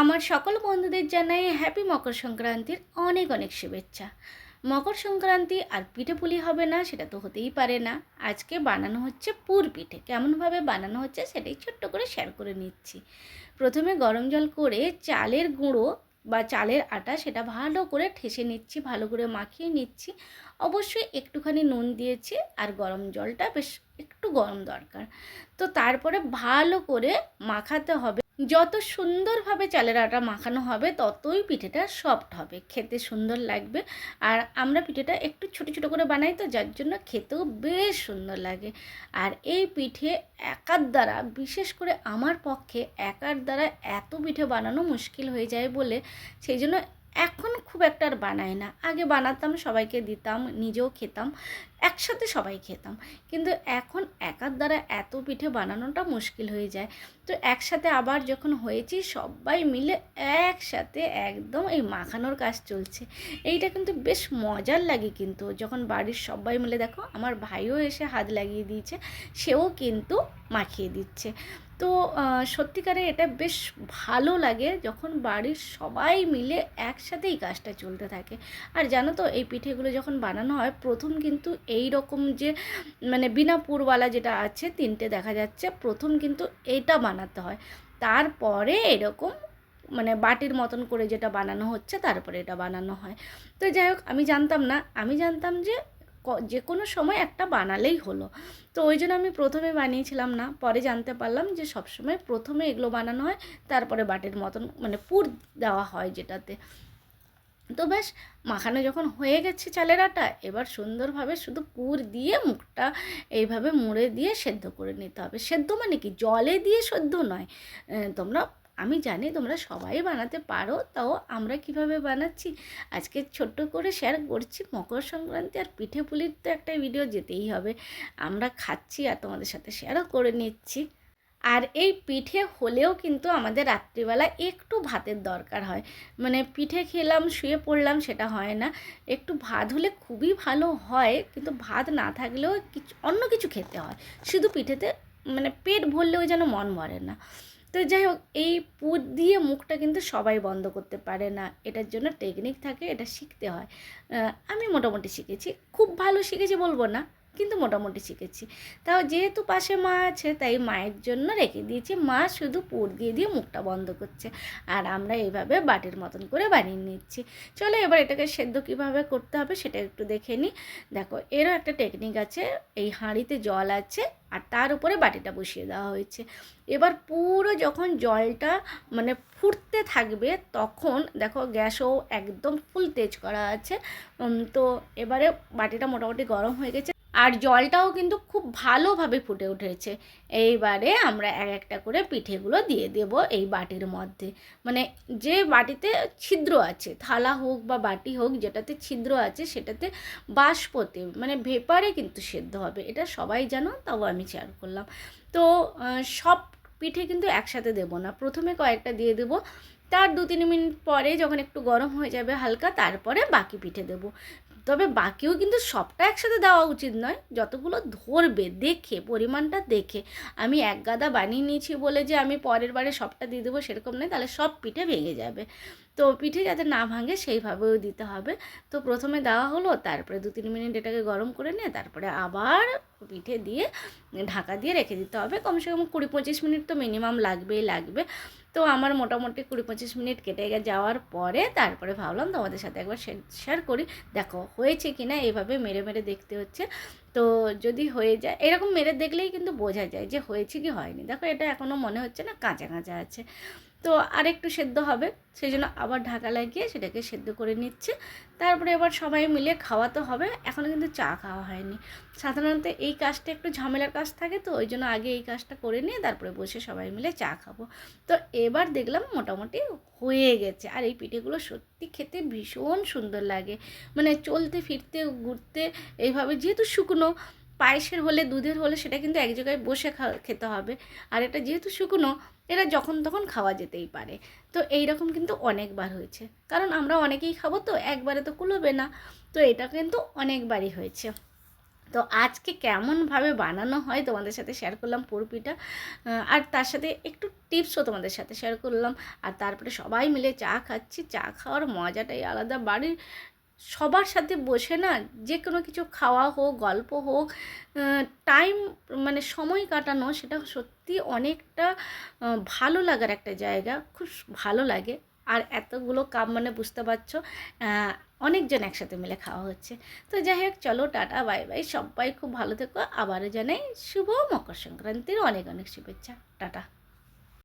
আমার সকল বন্ধুদের জানাই হ্যাপি মকর সংক্রান্তির অনেক অনেক শুভেচ্ছা। মকর সংক্রান্তি আর পিঠে পুলি হবে না সেটা তো হতেই পারে না। আজকে বানানো হচ্ছে পুর পিঠে। কেমনভাবে বানানো হচ্ছে সেটাই ছোট্ট করে শেয়ার করে নিচ্ছি। প্রথমে গরম জল করে চালের গুঁড়ো বা চালের আটা সেটা ভালো করে ঠেসে নিচ্ছি, ভালো করে মাখিয়ে নিচ্ছি। অবশ্যই একটুখানি নুন দিয়েছি আর গরম জলটা বেশ একটু গরম দরকার। তো তারপরে ভালো করে মাখাতে হবে। যত সুন্দরভাবে চালের আটা মাখানো হবে ততই পিঠেটা সফট হবে, খেতে সুন্দর লাগবে। আর আমরা পিঠেটা একটু ছোটো ছোটো করে বানাই, তো যার জন্য খেতেও বেশ সুন্দর লাগে। আর এই পিঠে একার দ্বারা, বিশেষ করে আমার পক্ষে একার দ্বারা এত পিঠে বানানো মুশকিল হয়ে যায় বলে সেই জন্য এখন খুব একটা আর বানাই না। আগে বানাতাম, সবাইকে দিতাম, নিজেও খেতাম, একসাথে সবাই খেতাম। কিন্তু এখন একার দ্বারা এত পিঠে বানানোটা মুশকিল হয়ে যায়। তো একসাথে আবার যখন হয়েছি সবাই মিলে একসাথে একদম এই মাখানোর কাজ চলছে। এইটা কিন্তু বেশ মজার লাগে, কিন্তু যখন বাড়ির সবাই মিলে, দেখো আমার ভাইও এসে হাত লাগিয়ে দিয়েছে, সেও কিন্তু মাখিয়ে দিচ্ছে। তো সত্যিকারে এটা বেশ ভালো লাগে যখন বাড়ির সবাই মিলে একসাথে এই কাজটা চলতে থাকে। আর জানো তো, এই পিঠেগুলো যখন বানানো হয় প্রথম কিন্তু এই রকম যে মানে বিনা পুরওয়ালা যেটা আছে তিনটে দেখা যাচ্ছে, প্রথম কিন্তু এইটা বানাতে হয়। তারপরে এরকম মানে বাটির মতন করে যেটা বানানো হচ্ছে তারপরে এটা বানানো হয়। তো যাই হোক, আমি জানতাম না, আমি জানতাম যে যে কোনো সময় একটা বানালেই হলো। তো ওই জন্য আমি প্রথমে বানিয়েছিলাম না, পরে জানতে পারলাম যে সবসময় প্রথমে এগুলো বানানো হয়, তারপরে বাটির মতন মানে পুর দেওয়া হয় যেটাতে। তো ব্যাস, মাখানো যখন হয়ে গেছে চালের আটা, এবার সুন্দরভাবে শুধু পুর দিয়ে মুখটা এইভাবে মুড়ে দিয়ে সেদ্ধ করে নিতে হবে। সেদ্ধ মানে কি, জলে দিয়ে সেদ্ধ নয়। তোমরা, আমি জানি তোমরা সবাই বানাতে পারো, তাও আমরা কিভাবে বানাচ্ছি আজকে ছোট্ট করে শেয়ার করছি। মকর সংক্রান্তি আর পিঠে পুলির তো একটা ভিডিও যেতেই হবে, আমরা খাচ্ছি আর তোমাদের সাথে শেয়ারও করে নিচ্ছি। আর এই পিঠে হলেও কিন্তু আমাদের রাত্রিবেলা একটু ভাতের দরকার হয়। মানে পিঠে খেলাম শুয়ে পড়লাম সেটা হয় না, একটু ভাত হলে খুবই ভালো হয়। কিন্তু ভাত না থাকলেও কিছু অন্য কিছু খেতে হয়, শুধু পিঠেতে মানে পেট ভরলেও যেন মন ভরে না। তো যাই হোক, এই পুর দিয়ে মুখটা কিন্তু সবাই বন্ধ করতে পারে না, এটার জন্য টেকনিক থাকে, এটা শিখতে হয়। আমি মোটামুটি শিখেছি, খুব ভালো শিখেছি বলবো না, কিন্তু মোটামুটি শিখেছি। তাও যেহেতু পাশে মা আছে তাই মায়ের জন্য রেখে দিয়েছি, মা শুধু পুর দিয়ে দিয়ে মুখটা বন্ধ করছে আর আমরা এইভাবে বাটির মতন করে বানিয়ে নিচ্ছি। চলো এবার এটাকে সেদ্ধ কীভাবে করতে হবে সেটা একটু দেখে নিই। দেখো, এরও একটা টেকনিক আছে। এই হাঁড়িতে জল আছে আর তার উপরে বাটিটা বসিয়ে দেওয়া হয়েছে। এবার পুরো যখন জলটা মানে ফুটতে থাকবে তখন দেখো গ্যাসও একদম ফুল তেজ করা আছে। তো এবারে বাটিটা মোটামুটি গরম হয়ে গেছে আর জলটাও কিন্তু খুব ভালোভাবে ফুটে উঠেছে। এইবারে আমরা এক একটা করে পিঠেগুলো দিয়ে দেব এই বাটির মধ্যে। মানে যে বাটিতে ছিদ্র আছে, থালা হোক বা বাটি হোক, যেটাতে ছিদ্র আছে সেটাতে বাষ্পতে মানে ভেপারে কিন্তু সেদ্ধ হবে, এটা সবাই জানো, তাও আমি শেয়ার করলাম। তো সব পিঠে কিন্তু একসাথে দেবো না, প্রথমে কয়েকটা দিয়ে দেবো, তার 2-3 মিনিট পরে যখন একটু গরম হয়ে যাবে হালকা, তারপরে বাকি পিঠে দেবো। তবে বাকিও কিন্তু সবটা একসাথে দেওয়া উচিত নয়, যতগুলো ধরবে দেখে, পরিমাণটা দেখে। আমি এক গাদা বানিয়ে নিয়েছি বলে যে আমি পরের বারে সবটা দিয়ে দেবো সেরকম নয়, তাহলে সব পিঠে ভেঙে যাবে। তো পিঠে যাতে না ভাঙে সেইভাবেও দিতে হবে। তো প্রথমে দেওয়া হলো, তারপরে 2-3 মিনিট এটাকে গরম করে নিয়ে তারপরে আবার পিঠে দিয়ে ঢাকা দিয়ে রেখে দিতে হবে। কমসে কম 20-25 মিনিট তো মিনিমাম লাগবেই লাগবে। তো আমার মোটামুটি 20-25 মিনিট কেটে যাওয়ার পরে তারপরে ভাবলাম তোমাদের সাথে একবার শেয়ার করি। দেখো হয়েছে কি না, এভাবে মেরে মেরে দেখতে হচ্ছে। তো যদি হয়ে যায়, এরকম মেরে দেখলেই কিন্তু বোঝা যায় যে হয়েছে কি হয়নি। দেখো এটা এখনও মনে হচ্ছে না, কাঁচা কাঁচা আছে। তো আরেকটু সেদ্ধ হবে, সেই জন্য আবার ঢাকা লাগিয়ে সেটাকে সেদ্ধ করে নিচ্ছে। তারপরে এবার সবাই মিলে খাওয়া তো হবে। এখনও কিন্তু চা খাওয়া হয়নি। সাধারণত এই কাজটা একটু ঝামেলার কাজ থাকে, তো ওই জন্য আগে এই কাজটা করে নিয়ে তারপরে বসে সবাই মিলে চা খাবো। তো এবার দেখলাম মোটামুটি হয়ে গেছে। আর এই পিঠেগুলো সত্যি খেতে ভীষণ সুন্দর লাগে, মানে চলতে ফিরতে ঘুরতে এইভাবে, যেহেতু শুকনো, পায়েসের হলে দুধের হলে সেটা কিন্তু এক জায়গায় বসে খেতে হবে। আর এটা যেহেতু শুকনো, এটা যখন তখন খাওয়া যেতেই পারে। তো এই রকম কিন্তু অনেকবার হয়েছে, কারণ আমরা অনেকেই খাবো, তো একবারে তো কুলোবে না। তো এটা কিন্তু অনেকবারই হয়েছে। তো আজকে কেমনভাবে বানানো হয় তোমাদের সাথে শেয়ার করলাম পুরপিঠা, আর তার সাথে একটু টিপসও তোমাদের সাথে শেয়ার করলাম। আর তারপরে সবাই মিলে চা খাচ্ছি, চা খাওয়ার মজাটাই আলাদা। বাড়ির সবার সাথে বসে না যে কোনো কিছু খাওয়া হোক, গল্প হোক, টাইম মানে সময় কাটানো, সেটা সত্যি অনেকটা ভালো লাগার একটা জায়গা, খুব ভালো লাগে। আর এতগুলো কাপ মানে বুঝতে পারছো, অনেকজন একসাথে মিলে খাওয়া হচ্ছে। তো যাই হোক, চলো টাটা বাই বাই, সবাই খুব ভালো থেকো। আবারও জানাই শুভ মকর সংক্রান্তির অনেক অনেক শুভেচ্ছা। টাটা।